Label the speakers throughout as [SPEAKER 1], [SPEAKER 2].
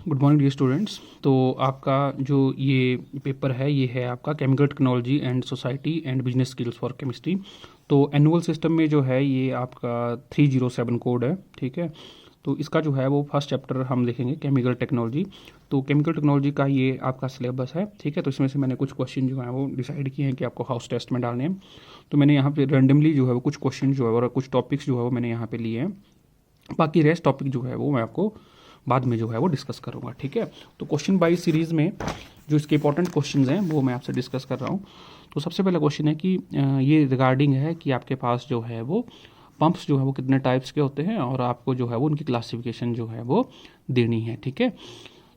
[SPEAKER 1] Good morning dear students. तो आपका जो ये पेपर है ये है आपका chemical technology and society and business skills for chemistry. तो एनुअल सिस्टम में जो है ये आपका 307 कोड है, ठीक है। तो इसका जो है वो फर्स्ट चैप्टर हम देखेंगे केमिकल टेक्नोलॉजी। तो केमिकल टेक्नोलॉजी का ये आपका सिलेबस है, ठीक है। तो इसमें से मैंने कुछ क्वेश्चन जो है वो डिसाइड किए हैं कि आपको हाउस टेस्ट में डालने हैं। तो मैंने यहाँ पे रैंडमली जो है वो कुछ क्वेश्चन जो है और कुछ टॉपिक्स जो है वो मैंने यहाँ पे लिए हैं। बाकी रेस्ट टॉपिक जो है वो मैं आपको बाद में जो है वो डिस्कस करूँगा, ठीक है। तो क्वेश्चन बाई सीरीज़ में जो इसके इंपॉर्टेंट क्वेश्चन हैं वो मैं आपसे डिस्कस कर रहा हूँ। तो सबसे पहला क्वेश्चन है कि ये रिगार्डिंग है कि आपके पास जो है वो पंप्स जो है वो कितने टाइप्स के होते हैं और आपको जो है वो उनकी क्लासिफिकेशन जो है वो देनी है, ठीक है।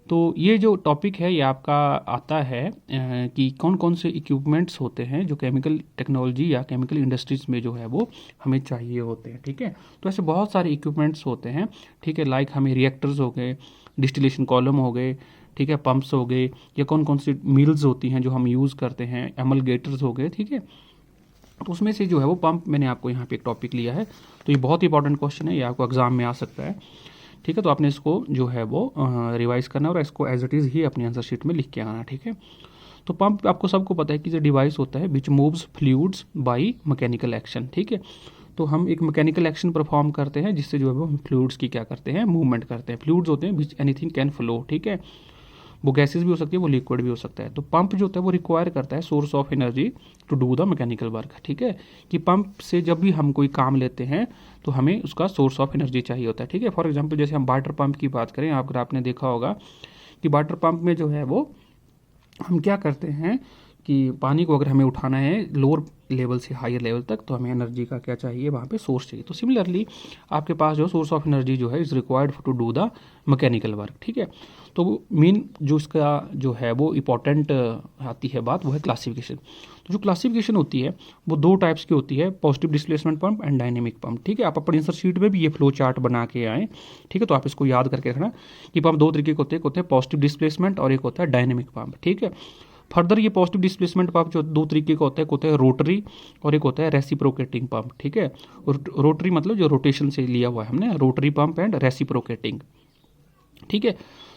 [SPEAKER 1] तो ये जो टॉपिक है ये आपका आता है कि कौन कौन से इक्विपमेंट्स होते हैं जो केमिकल टेक्नोलॉजी या केमिकल इंडस्ट्रीज़ में जो है वो हमें चाहिए होते हैं, ठीक है। तो ऐसे बहुत सारे इक्विपमेंट्स होते हैं, ठीक है। लाइक हमें रिएक्टर्स हो गए, डिस्टिलेशन कॉलम हो गए, ठीक है, पंप्स हो गए, या कौन कौन सी मिल्स होती हैं जो हम यूज़ करते हैं, एमलगेटर्स हो गए, ठीक है। तो उसमें से जो है वो पंप मैंने आपको यहाँ पे एक टॉपिक लिया है। तो ये बहुत ही इंपॉर्टेंट क्वेश्चन है, ये आपको एग्जाम में आ सकता है, ठीक है। तो आपने इसको जो है वो रिवाइज करना है और इसको एज इट इज़ ही अपनी आंसर शीट में लिख के आना, ठीक है। तो पंप आपको सबको पता है कि जो डिवाइस होता है विच moves fluids by mechanical action, ठीक है। तो हम एक मैकेनिकल एक्शन परफॉर्म करते हैं जिससे जो है वो फ्लूइड्स की क्या करते हैं, मूवमेंट करते हैं। फ्लूइड्स होते हैं विच एनीथिंग कैन फ्लो, ठीक है। वो गैसेज भी हो सकती है, वो लिक्विड भी हो सकता है। तो पंप जो होता है वो रिक्वायर करता है source of energy to do the mechanical work, ठीक है। कि पंप से जब भी हम कोई काम लेते हैं तो हमें उसका सोर्स ऑफ एनर्जी चाहिए होता है, ठीक है। फॉर एग्जांपल जैसे हम वाटर पंप की बात करें, अगर आपने देखा होगा कि वाटर पंप में जो है वो हम क्या करते हैं कि पानी को अगर हमें उठाना है लोअर लेवल से हायर लेवल तक तो हमें एनर्जी का क्या चाहिए, वहाँ पे सोर्स चाहिए। तो सिमिलरली आपके पास जो सोर्स ऑफ एनर्जी जो है is required to do the mechanical work, ठीक है। तो मेन जो इसका जो है वो इंपॉर्टेंट आती है बात, वो है क्लासिफिकेशन। तो जो क्लासिफिकेशन होती है वो दो टाइप्स की होती है, positive displacement pump and dynamic pump, ठीक है। आप अपनी आंसर शीट में भी ये फ्लो चार्ट बना के आए, ठीक है। तो आप इसको याद करके रखना कि पंप दो तरीके के होते हैं, एक होता है पॉजिटिव डिस्प्लेसमेंट और एक होता है डायनेमिक पंप, ठीक है। फर्दर ये पॉजिटिव डिस्प्लेसमेंट पंप जो दो तरीके का होता है, एक होता है रोटरी और एक होता है रेसिप्रोकेटिंग पंप, ठीक है। और रोटरी मतलब जो रोटेशन से लिया हुआ है हमने, रोटरी पंप एंड रेसिप्रोकेटिंग, ठीक है।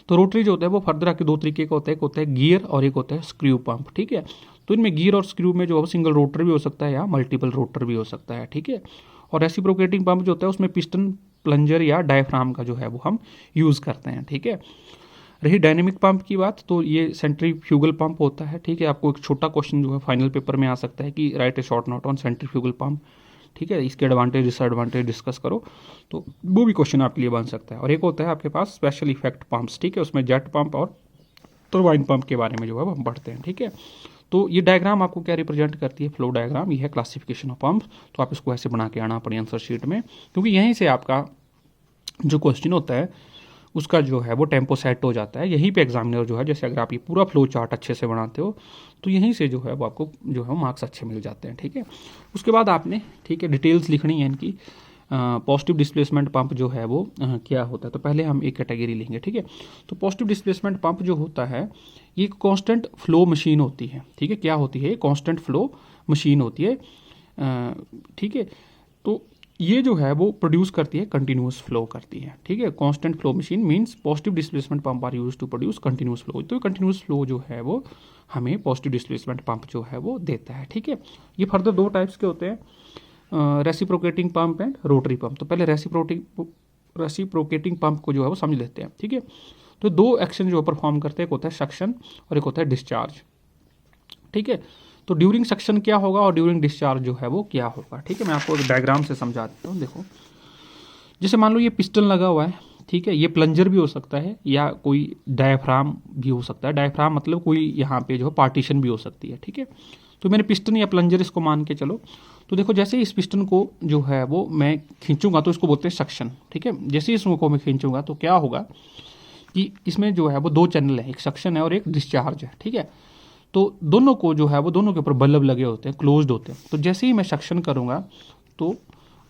[SPEAKER 1] तो रोटरी जो होता है वो फर्दर आके दो तरीके का होता है, एक होता है गियर और एक होता है स्क्रू पंप, ठीक है। तो इनमें गियर और स्क्रू में जो है सिंगल रोटर भी हो सकता है या मल्टीपल रोटर भी हो सकता है, ठीक है। और रेसिप्रोकेटिंग पंप जो होता है उसमें पिस्टन, प्लंजर या डायफ्राम का जो है वो हम यूज़ करते हैं, ठीक है। रही डायनेमिक पंप की बात, तो ये सेंट्रीफ्यूगल पंप होता है, ठीक है। आपको एक छोटा क्वेश्चन जो है फाइनल पेपर में आ सकता है कि right A short note on centrifugal pump, ठीक है। इसके एडवांटेज डिसएडवांटेज डिस्कस करो, तो वो भी क्वेश्चन आपके लिए बन सकता है। और एक होता है आपके पास स्पेशल इफेक्ट पंप्स, ठीक है। उसमें जेट पंप और टरबाइन पंप के बारे में जो है हम पढ़ते हैं, ठीक है। तो ये डायग्राम आपको क्या रिप्रेजेंट करती है, फ्लो डायग्राम, ये है क्लासिफिकेशन ऑफ पंप। तो आप इसको ऐसे बना के आना अपनी आंसर शीट में, क्योंकि यहीं से आपका जो क्वेश्चन होता है उसका जो है वो टेम्पो सेट हो जाता है। यहीं पे एग्जामिनर जो है, जैसे अगर आप ये पूरा फ्लो चार्ट अच्छे से बनाते हो तो यहीं से जो है वो आपको जो है मार्क्स अच्छे मिल जाते हैं, ठीक है। उसके बाद आपने, ठीक है, डिटेल्स लिखनी है इनकी। पॉजिटिव डिस्प्लेसमेंट पंप जो है वो क्या होता है, तो पहले हम एक कैटेगरी लेंगे, ठीक है। तो पॉजिटिव डिस्प्लेसमेंट पंप जो होता है ये कांस्टेंट फ्लो मशीन होती है, ठीक है। क्या होती है, कांस्टेंट फ्लो मशीन होती है, ठीक है। तो ये जो है वो प्रोड्यूस करती है, कंटिन्यूस फ्लो करती है, ठीक है। Constant flow machine means positive displacement pump are used to produce continuous flow. तो कंटिन्यूस फ्लो जो है वो हमें पॉजिटिव डिस्प्लेसमेंट पंप जो है वो देता है, ठीक है। ये फर्दर दो टाइप्स के होते हैं, reciprocating pump and rotary pump. तो पहले रेसिप्रोकेटिंग पंप को जो है वो समझ लेते हैं, ठीक है। तो दो एक्शन जो परफॉर्म करते हैं, एक होता है सक्शन और एक होता है डिस्चार्ज, ठीक है। तो ड्यूरिंग सक्शन क्या होगा और ड्यूरिंग डिस्चार्ज जो है वो क्या होगा, ठीक है। मैं आपको एक डायग्राम से समझा देता हूँ। देखो, जैसे मान लो ये पिस्टन लगा हुआ है, ठीक है। ये प्लंजर भी हो सकता है या कोई डायफ्राम भी हो सकता है। डायफ्राम मतलब कोई यहाँ पे जो है पार्टीशन भी हो सकती है, ठीक है। तो मैंने पिस्टन या प्लंजर इसको मान के चलो। तो देखो, जैसे इस पिस्टन को जो है वो मैं खींचूंगा तो इसको बोलते हैं सक्शन, ठीक है। जैसे इसको मैं खींचूंगा तो क्या होगा कि इसमें जो है वो दो चैनल है, एक सक्शन है और एक डिस्चार्ज है, ठीक है। तो दोनों को जो है वो दोनों के ऊपर बल्ब लगे होते हैं, क्लोज्ड होते हैं। तो जैसे ही मैं सक्शन करूँगा तो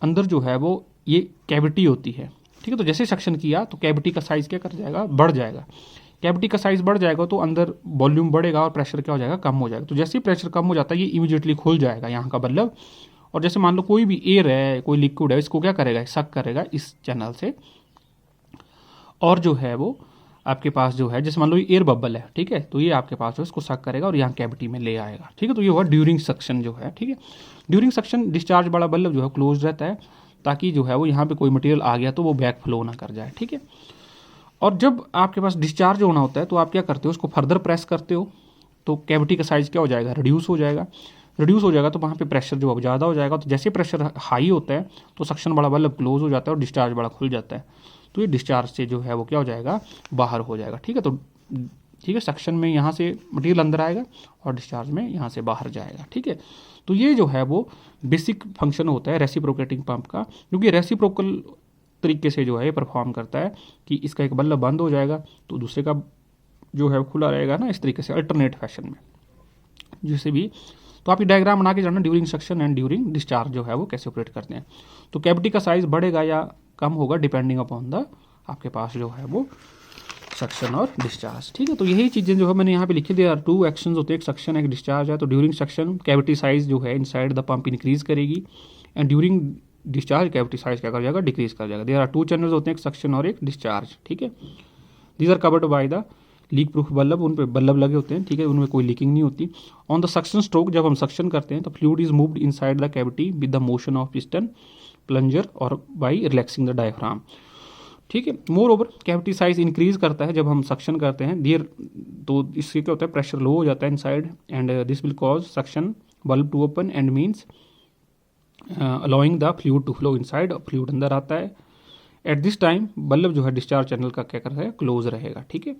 [SPEAKER 1] अंदर जो है वो ये कैविटी होती है, ठीक है। तो जैसे सक्शन किया तो कैविटी का साइज़ क्या कर जाएगा, बढ़ जाएगा। कैविटी का साइज़ बढ़ जाएगा तो अंदर वॉल्यूम बढ़ेगा और प्रेशर क्या हो जाएगा, कम हो जाएगा। तो जैसे ही प्रेशर कम हो जाता है ये इमीडिएटली खुल जाएगा यहाँ का बल्ब। और जैसे मान लो कोई भी एयर है, कोई लिक्विड है, इसको क्या करेगा, सक करेगा इस चैनल से, और जो है वो आपके पास जो है, जैसे मान लो ये एयर बबल है, ठीक है, तो ये आपके पास जो इसको सक करेगा और यहाँ कैविटी में ले आएगा, ठीक है। तो ये हुआ ड्यूरिंग सक्शन जो है, ठीक है। ड्यूरिंग सक्शन डिस्चार्ज वाला बल्ब जो है क्लोज रहता है, ताकि जो है वो यहाँ पे कोई मटेरियल आ गया तो वो बैक फ्लो ना कर जाए, ठीक है। और जब आपके पास डिस्चार्ज होना होता है तो आप क्या करते हो, उसको फर्दर प्रेस करते हो, तो कैविटी का साइज क्या हो जाएगा, रिड्यूस हो जाएगा। रिड्यूस हो जाएगा तो वहाँ पे प्रेशर जो अब ज़्यादा हो जाएगा, तो जैसे प्रेशर हाई होता है तो सक्शन वाला बल्ब क्लोज हो जाता है और डिस्चार्ज वाला खुल जाता है, तो ये डिस्चार्ज से जो है वो क्या हो जाएगा, बाहर हो जाएगा, ठीक है। तो ठीक है, सक्शन में यहाँ से मटेरियल अंदर आएगा और डिस्चार्ज में यहाँ से बाहर जाएगा, ठीक है। तो ये जो है वो बेसिक फंक्शन होता है रेसिप्रोकेटिंग पंप का, क्योंकि रेसिप्रोकल तरीके से जो है परफॉर्म करता है कि इसका एक बल्ब बंद हो जाएगा तो दूसरे का जो है खुला रहेगा ना, इस तरीके से अल्टरनेट फैशन में जैसे भी। तो आप ये डायग्राम बना के जानना during suction and during discharge जो है वो कैसे ऑपरेट करते हैं। तो कैविटी का साइज बढ़ेगा या कम होगा डिपेंडिंग अपॉन द आपके पास जो है वो सक्शन और डिस्चार्ज, ठीक है। तो यही चीज़ें जो है मैंने यहाँ पे लिखी दी, 2 एक्शंस होते हैं, एक सक्शन एक डिस्चार्ज है। तो ड्यूरिंग सक्शन कैविटी साइज जो है इनसाइड द पंप इंक्रीज करेगी, and during discharge cavity size क्या कर जाएगा, डिक्रीज कर जाएगा। देयर आर 2 चैनल्स होते हैं, एक सक्शन और एक डिस्चार्ज, ठीक है। These are covered by the leak proof bulb, उन पे बल्ब लगे होते हैं, ठीक है, उनमें कोई लीकिंग नहीं होती। ऑन द सक्शन स्ट्रोक, जब हम सक्शन करते हैं तो fluid is moved inside the cavity with the motion of piston plunger और बाय रिलैक्सिंग द डायफ्राम, ठीक है। More over cavity size increase करता है जब हम सक्शन करते हैं, डियर, तो इससे क्या होता है, प्रेशर लो हो जाता है inside, and this will cause suction bulb to open and means allowing the fluid to flow inside, fluid अंदर आता है। एट दिस टाइम बल्ब जो है डिस्चार्ज चैनल का क्या कर रहा है, क्लोज रहेगा, ठीक है।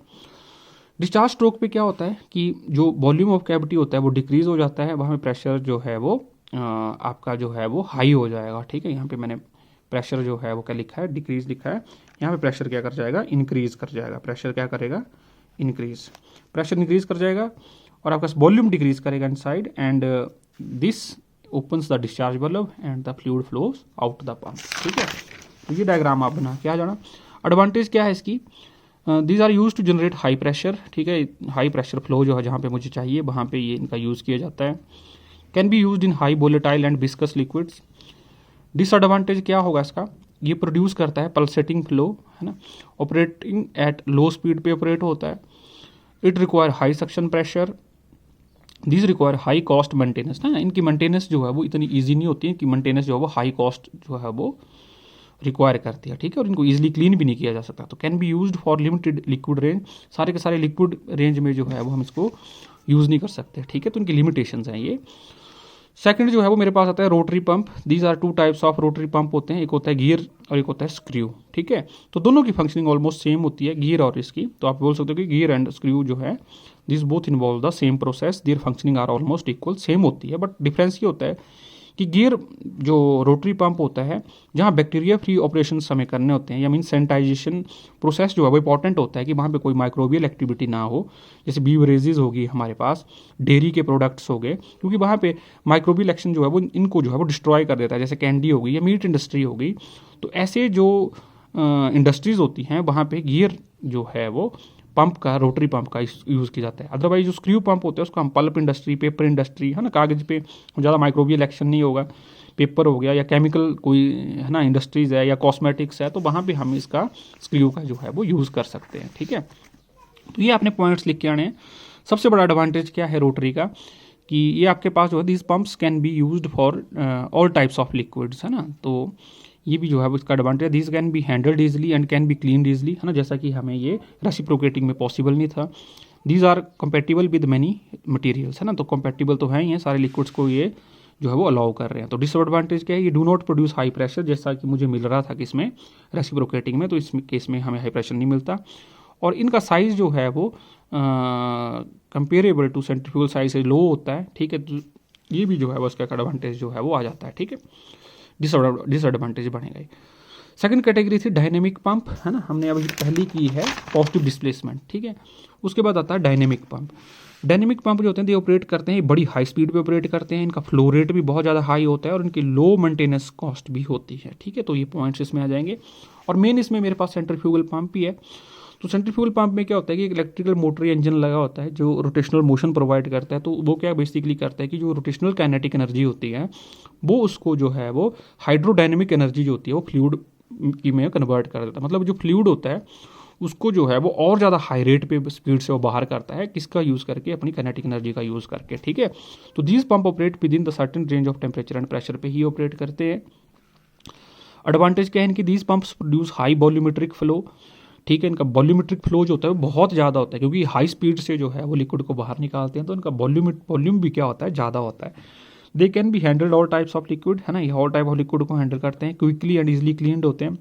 [SPEAKER 1] डिस्चार्ज स्ट्रोक पे क्या होता है कि जो वॉल्यूम ऑफ कैविटी होता है वो डिक्रीज हो जाता है, वहाँ पे प्रेशर जो है वो आपका जो है वो हाई हो जाएगा, ठीक है। यहाँ पे मैंने प्रेशर जो है वो क्या लिखा है, डिक्रीज लिखा है, यहाँ पे प्रेशर क्या कर जाएगा, इंक्रीज कर जाएगा। प्रेशर क्या करेगा, इंक्रीज, प्रेशर इंक्रीज कर जाएगा और आपका वॉल्यूम डिक्रीज करेगा inside, and this opens the discharge bulb and the fluid flows out the pump, ठीक है। तो ये डायग्राम आप बना क्या जाना। एडवांटेज क्या है इसकी, these are use to generate high pressure, ठीक है, हाई प्रेशर फ्लो जो है जहाँ पे मुझे चाहिए वहाँ पे ये इनका यूज़ किया जाता है। Can be use in high volatile and viscous liquids. Disadvantage क्या होगा इसका, ये प्रोड्यूस करता है पल्सेटिंग फ्लो, है ना, ऑपरेटिंग एट लो स्पीड पे ऑपरेट होता है। It require high suction pressure, this require high cost maintenance, ना, इनकी मेंटेनेंस जो है वो इतनी ईजी नहीं होती है कि मेंटेनेंस जो है वो हाई कॉस्ट जो है वो रिक्वायर करती है, ठीक है, और इनको इजीली क्लीन भी नहीं किया जा सकता। तो can be used for limited liquid range, सारे के सारे लिक्विड रेंज में जो है वो हम इसको यूज़ नहीं कर सकते, ठीक है, तो इनकी लिमिटेशंस हैं ये। सेकंड जो है वो मेरे पास आता है rotary pump. These are 2 types of rotary pump होते हैं, एक होता है गियर और एक होता है स्क्रू, ठीक है। तो दोनों की फंक्शनिंग ऑलमोस्ट सेम होती है, गियर और इसकी। तो आप बोल सकते हो कि गियर एंड स्क्रू जो है this both involve the same process, their functioning are almost equal, same होती है। बट डिफरेंस ये होता है कि गियर जो रोटरी पंप होता है, जहाँ बैक्टीरिया फ्री ऑपरेशन हमें करने होते हैं, या मीन सैनिटाइजेशन प्रोसेस जो है वो इंपॉर्टेंट होता है कि वहाँ पे कोई माइक्रोबियल एक्टिविटी ना हो, जैसे बीवरेजेस होगी हमारे पास, डेयरी के प्रोडक्ट्स हो गए, क्योंकि वहाँ पे माइक्रोबियल एक्शन जो है वो इनको जो है वो डिस्ट्रॉय कर देता है, जैसे कैंडी हो गई या मीट इंडस्ट्री हो गई। तो ऐसे जो इंडस्ट्रीज़ होती हैं वहाँ पे गियर जो है वो पंप का, रोटरी पंप का यूज़ किया जाता है। अदरवाइज जो स्क्रू पंप होते हैं उसको हम पल्प इंडस्ट्री, पेपर इंडस्ट्री, है ना, कागज़ पे ज़्यादा माइक्रोबियल एक्शन नहीं होगा, पेपर हो गया या केमिकल कोई, है ना, इंडस्ट्रीज़ है या कॉस्मेटिक्स है, तो वहाँ पे हम इसका स्क्रू का जो है वो यूज़ कर सकते हैं, ठीक है। तो ये आपने पॉइंट्स लिख के आने हैं। सबसे बड़ा एडवांटेज क्या है रोटरी का, कि ये आपके पास जो है this pumps can be used for all types of liquids, है ना, तो ये भी जो है इसका advantage, this can be handled easily and can be clean easily, है ना, जैसा कि हमें ये रेसिप्रोकेटिंग में पॉसिबल नहीं था। These are compatible with many materials, है ना, तो कंपेटिबल तो है ही है, सारे लिक्विड्स को ये जो है वो अलाउ कर रहे हैं। तो डिसएडवांटेज क्या है, ये do not produce high pressure, जैसा कि मुझे मिल रहा था कि इसमें रेसिप्रोकेटिंग में, तो इस केस में हमें हाई प्रेशर नहीं मिलता। और इनका साइज़ जो है वो कंपेरेबल टू सेंट्रीफ्यूगल साइज से लो होता है, ठीक है। तो ये भी जो है वो उसका एडवांटेज जो है वो आ जाता है, ठीक है, डिसएडवांटेज बनेगा। सेकंड कैटेगरी थी डायनेमिक पंप, है ना, हमने अभी पहली की है पॉजिटिव डिस्प्लेसमेंट, ठीक है। उसके बाद आता है डायनेमिक पंप। डायनेमिक पंप जो होते हैं ये ऑपरेट करते हैं, बड़ी हाई स्पीड पे ऑपरेट करते हैं, इनका फ्लो रेट भी बहुत ज़्यादा हाई होता है और इनकी लो मेंटेनेंस कॉस्ट भी होती है, ठीक है। तो ये पॉइंट्स इसमें आ जाएंगे। और मेन इसमें मेरे पास सेंट्रीफ्यूगल पंप भी है। तो सेंट्रीफ्यूगल पंप में क्या होता है कि एक इलेक्ट्रिकल मोटर इंजन लगा होता है जो रोटेशनल मोशन प्रोवाइड करता है। तो वो क्या बेसिकली करता है कि जो रोटेशनल काइनेटिक एनर्जी होती है वो उसको जो है वो हाइड्रोडायनेमिक एनर्जी जो होती है वो फ्लूइड की में कन्वर्ट कर देता है। मतलब जो फ्लूइड होता है उसको जो है वो और ज़्यादा हाई रेट पे स्पीड से वो बाहर करता है, किसका यूज़ करके, अपनी काइनेटिक एनर्जी का यूज़ करके, ठीक है। तो these pump operate with in the certain range of temperature and pressure पे ही ऑपरेट करते हैं। एडवांटेज क्या है इनकी, these pumps produce high volumetric flow, ठीक है। इनका वॉल्यूमेट्रिक फ्लो जो होता है वो बहुत ज़्यादा होता है, क्योंकि हाई स्पीड से जो है वो लिक्विड को बाहर निकालते हैं, तो इनका वॉल्यूम भी क्या होता है, ज़्यादा होता है। They can be handled all types of liquid, है ना, ये ऑल टाइप ऑफ लिक्विड को हैंडल करते हैं, क्विकली एंड इजिली क्लीन्ड होते हैं।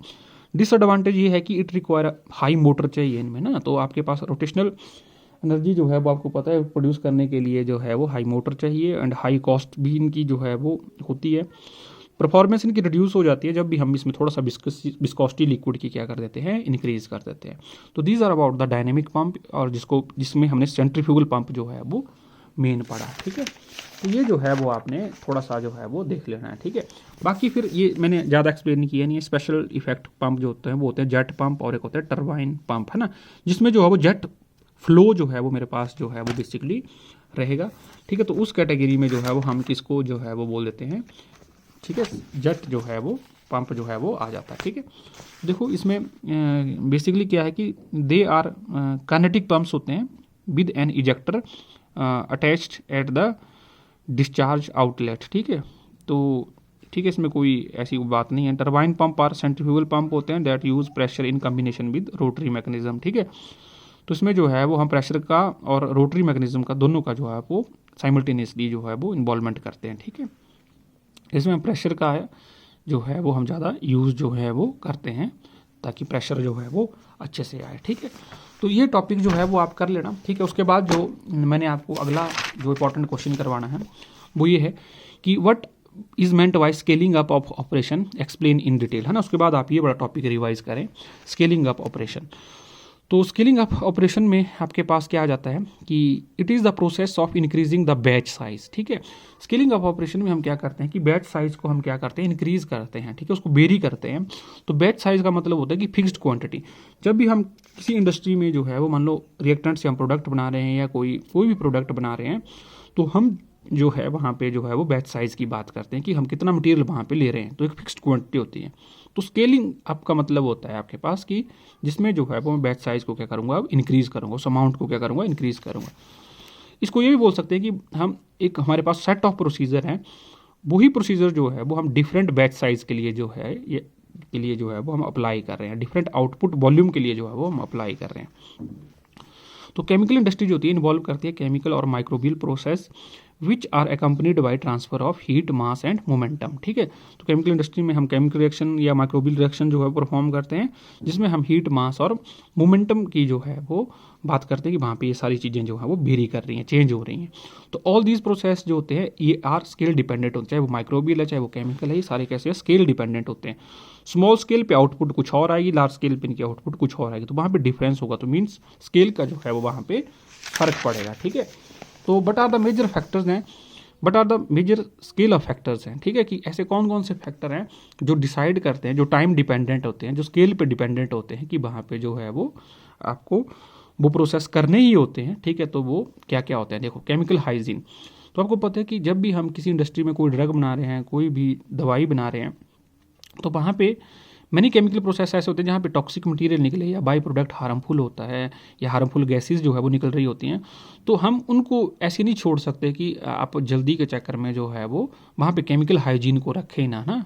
[SPEAKER 1] डिसएडवांटेज ये है कि इट रिक्वायर हाई मोटर चाहिए इनमें ना, तो आपके पास रोटेशनल एनर्जी जो है वो आपको पता है प्रोड्यूस करने के लिए जो है वो हाई मोटर चाहिए, एंड हाई कॉस्ट भी इनकी जो है वो होती है। परफॉर्मेंस इनकी रिड्यूस हो जाती है जब भी हम इसमें थोड़ा सा विस्कोसिटी लिक्विड की क्या कर देते हैं, इंक्रीज कर देते हैं। तो these are about the dynamic pump, और जिसमें हमने सेंट्रीफ्यूगल पंप जो है वो मेन पड़ा, ठीक है। तो ये जो है वो आपने थोड़ा सा जो है वो देख लेना है, ठीक है। बाकी फिर ये मैंने ज़्यादा एक्सप्लेन नहीं किया, नहीं है। स्पेशल इफेक्ट पंप जो होते हैं वो होते हैं जेट पंप, और एक होता है टरबाइन पंप, है ना, जिसमें जो है वो जेट फ्लो जो है वो मेरे पास जो है वो बेसिकली रहेगा, ठीक है। तो उस कैटेगरी में जो है वो हम किसको जो है वो बोल देते हैं, ठीक है, जेट जो है वो पंप जो है वो आ जाता है, ठीक है। देखो इसमें बेसिकली क्या है कि दे आर काइनेटिक पंप्स होते हैं with an ejector attached at the discharge outlet, ठीक है। तो ठीक है, इसमें कोई ऐसी बात नहीं है। Turbine pump are centrifugal pump होते हैं that use pressure in combination with rotary mechanism, ठीक है। तो इसमें जो है वो हम प्रेशर का और रोटरी मैकेनिज्म का दोनों का जो है वो साइमल्टेनियसली जो है वो इन्वॉल्वमेंट करते हैं, ठीक है। इसमें प्रेशर का जो है वो हम ज़्यादा यूज़ जो है वो करते हैं, ताकि प्रेशर जो है वो अच्छे से आए, ठीक है। तो ये टॉपिक जो है वो आप कर लेना, ठीक है। उसके बाद जो मैंने आपको अगला जो इंपॉर्टेंट क्वेश्चन करवाना है वो ये है कि what is meant by scaling up of operation, explain in detail, है ना। उसके बाद आप ये बड़ा टॉपिक रिवाइज करें, स्केलिंग अप ऑपरेशन। तो स्केलिंग अप ऑपरेशन में आपके पास क्या आ जाता है कि it is the process of increasing the batch size, ठीक है। स्केलिंग अप ऑपरेशन में हम क्या करते हैं कि बैच साइज को हम क्या करते हैं, इंक्रीज करते हैं, ठीक है, उसको वेरी करते हैं। तो बैच साइज का मतलब होता है कि फिक्स्ड क्वांटिटी। जब भी हम किसी इंडस्ट्री में जो है वो मान लो रिएक्टेंट से हम प्रोडक्ट बना रहे हैं या कोई भी प्रोडक्ट बना रहे हैं, तो हम जो है वहाँ पे जो है वो बैच साइज़ की बात करते हैं कि हम कितना मटेरियल वहाँ पे ले रहे हैं, तो एक फिक्स्ड क्वांटिटी होती है। तो स्केलिंग अप का मतलब होता है आपके पास कि जिसमें जो है वो मैं बैच साइज़ को क्या करूँगा, अब इंक्रीज़ करूँगा, उस अमाउंट को क्या करूँगा, इंक्रीज़ करूँगा। इसको ये भी बोल सकते हैं कि हम एक हमारे पास सेट ऑफ प्रोसीजर हैं, वही प्रोसीजर जो है वो हम डिफरेंट बैच साइज़ के लिए जो है ये के लिए जो है वो हम अप्लाई कर रहे हैं, डिफरेंट आउटपुट वॉल्यूम के लिए जो है वो हम अप्लाई कर रहे हैं। तो केमिकल इंडस्ट्री जो होती है इन्वॉल्व करती है केमिकल और microbial process which are accompanied by transfer of heat, mass and momentum, ठीक है। तो केमिकल इंडस्ट्री में हम केमिकल रिएक्शन या माइक्रोबियल रिएक्शन जो है परफॉर्म करते हैं, जिसमें हम हीट, मास और मोमेंटम की जो है वो बात करते हैं कि वहाँ पे ये सारी चीज़ें जो है वो वेरी कर रही हैं, चेंज हो रही हैं। तो ऑल दीज प्रोसेस जो होते हैं ये आर स्केल डिपेंडेंट होते हैं, चाहे वो माइक्रोबियल है चाहे वो केमिकल है, ये सारे कैसे स्केल डिपेंडेंट होते हैं। स्मॉल स्केल पे आउटपुट कुछ और आएगी, लार्ज स्केल पे इनकी आउटपुट कुछ और आएगी, तो वहाँ पे डिफरेंस होगा, तो मीन्स स्केल का जो है वो वहाँ पे फर्क पड़ेगा, ठीक है। तो but are the major factors हैं, but are the major scale of factors हैं, ठीक है, कि ऐसे कौन कौन से फैक्टर हैं जो डिसाइड करते हैं, जो टाइम डिपेंडेंट होते हैं, जो स्केल पे डिपेंडेंट होते हैं कि वहाँ पे जो है वो आपको वो प्रोसेस करने ही होते हैं, ठीक है। तो वो क्या क्या होते हैं, देखो केमिकल हाइजीन। तो आपको पता है कि जब भी हम किसी इंडस्ट्री में कोई ड्रग बना रहे हैं, कोई भी दवाई बना रहे हैं, तो वहाँ पे मैनी केमिकल प्रोसेस ऐसे होते हैं जहाँ पे टॉक्सिक मटेरियल निकले या बाई प्रोडक्ट हार्मफुल होता है या हार्मफुल गैसेस जो है वो निकल रही होती हैं, तो हम उनको ऐसे नहीं छोड़ सकते कि आप जल्दी के चक्कर में जो है वो वहाँ पे केमिकल हाइजीन को रखें ना।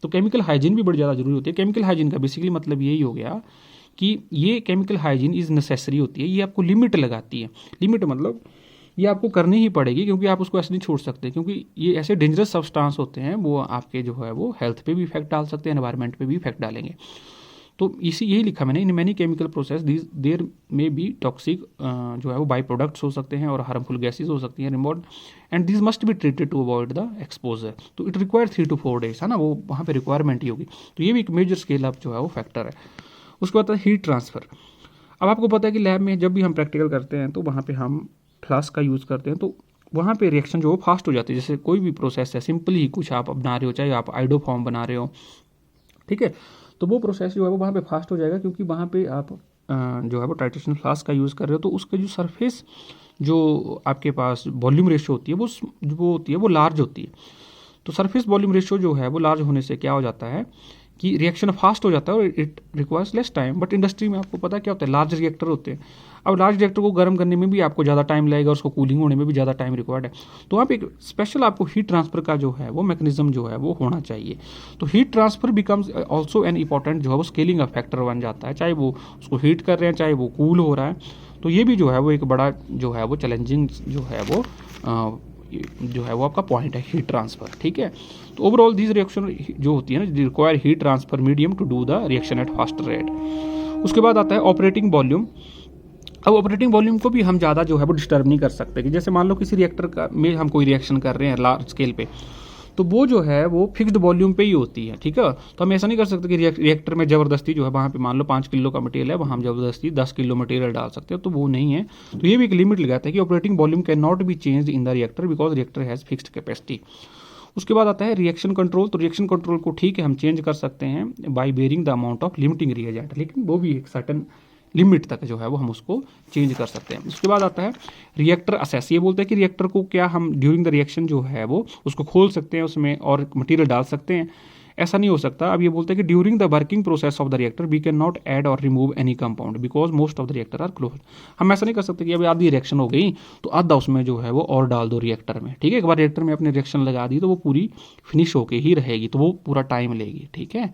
[SPEAKER 1] तो केमिकल हाइजीन भी बड़ी ज़्यादा जरूरी होती है। केमिकल हाइजीन का बेसिकली मतलब यही हो गया कि ये केमिकल हाइजीन इज़ नेसेसरी होती है, ये आपको लिमिट लगाती है। लिमिट मतलब ये आपको करनी ही पड़ेगी, क्योंकि आप उसको ऐसे नहीं छोड़ सकते, क्योंकि ये ऐसे डेंजरस सब्सटेंस होते हैं, वो आपके जो है वो हेल्थ पे भी इफेक्ट डाल सकते हैं, एनवायरनमेंट पे भी इफेक्ट डालेंगे। तो यही लिखा मैंने, in many chemical process there में भी टॉक्सिक जो है वो बाई प्रोडक्ट्स हो सकते हैं और हार्मफुल गैसेज हो सकती हैं remote, and this must be treated to avoid the exposure. तो इट रिक्वायर 3 to 4 days, है ना, वो वहाँ पे रिक्वायरमेंट ही होगी। तो ये भी एक मेजर स्केल अप जो है वो फैक्टर है। उसके बाद हीट ट्रांसफ़र। अब आपको पता है कि लैब में जब भी हम प्रैक्टिकल करते हैं तो वहाँ पे हम फ्लास्क का यूज़ करते हैं, तो वहाँ पे रिएक्शन जो है फास्ट हो जाती है। जैसे कोई भी प्रोसेस है, सिंपली कुछ आप बना रहे हो, चाहे आप आइडो फॉर्म बना रहे हो, ठीक है, तो वो प्रोसेस जो है वो वहाँ पे फास्ट हो जाएगा, क्योंकि वहाँ पे आप जो है वो टाइट्रेशन फ्लास्क का यूज़ कर रहे हो, तो उसके जो सरफेस जो आपके पास वॉल्यूम रेशियो होती है वो होती है वो लार्ज होती है। तो सरफेस वॉल्यूम रेशियो जो है वो लार्ज होने से क्या हो जाता है कि रिएक्शन फास्ट हो जाता है और it requires less time. But industry में आपको पता क्या होता है, लार्ज रिएक्टर होते हैं। अब लार्ज रिएक्टर को गर्म करने में भी आपको ज़्यादा टाइम लगेगा, उसको कूलिंग होने में भी ज़्यादा टाइम रिक्वायर्ड है। तो आप एक स्पेशल आपको हीट ट्रांसफर का जो है वो मैकेनिज्म जो है वो होना चाहिए। तो heat transfer becomes also an important जो है वो स्केलिंग का फैक्टर बन जाता है, चाहे वो उसको हीट कर रहे हैं चाहे वो कूल हो रहा है। तो ये भी जो है वो एक बड़ा जो है वो चैलेंजिंग जो है वो आपका पॉइंट है हीट ट्रांसफर, ठीक है। तो ओवरऑल दिस रिएक्शन जो होती है ना, require heat transfer medium to do the reaction at faster rate. उसके बाद आता है ऑपरेटिंग वॉल्यूम। अब ऑपरेटिंग वॉल्यूम को भी हम ज़्यादा जो है वो डिस्टर्ब नहीं कर सकते कि जैसे मान लो किसी रिएक्टर का में हम कोई रिएक्शन कर रहे हैं लार्ज स्केल पे, तो वो जो है वो फिक्स्ड वॉल्यूम पे ही होती है, ठीक है। तो हम ऐसा नहीं कर सकते कि रिएक्टर में ज़बरदस्ती जो है वहाँ पे मान लो 5 किलो का मटेरियल है, वहाँ हम ज़बरदस्ती 10 किलो मटेरियल डाल सकते हो, तो वो नहीं है। तो ये भी एक लिमिट लगाता है कि operating volume can not be change in the reactor because reactor has fixed capacity. उसके बाद आता है रिएक्शन कंट्रोल। तो रिएक्शन कंट्रोल को ठीक है हम चेंज कर सकते हैं by varying the amount of limiting reagent, लेकिन वो भी एक सर्टन लिमिट तक जो है वो हम उसको चेंज कर सकते हैं। उसके बाद आता है रिएक्टर असेस। ये बोलते हैं कि रिएक्टर को क्या हम ड्यूरिंग द रिएक्शन जो है वो उसको खोल सकते हैं, उसमें और मटेरियल डाल सकते हैं, ऐसा नहीं हो सकता। अब ये बोलते हैं कि during the working process of the reactor we can not add और remove any compound because most of the reactor are close. हम ऐसा नहीं कर सकते कि अभी आधी रिएक्शन हो गई तो आधा उसमें जो है वो और डाल दो रिएक्टर में, ठीक है। एक बार रिएक्टर में अपने रिएक्शन लगा दी तो वो पूरी फिनिश होके ही रहेगी, तो वो पूरा टाइम लेगी, ठीक है।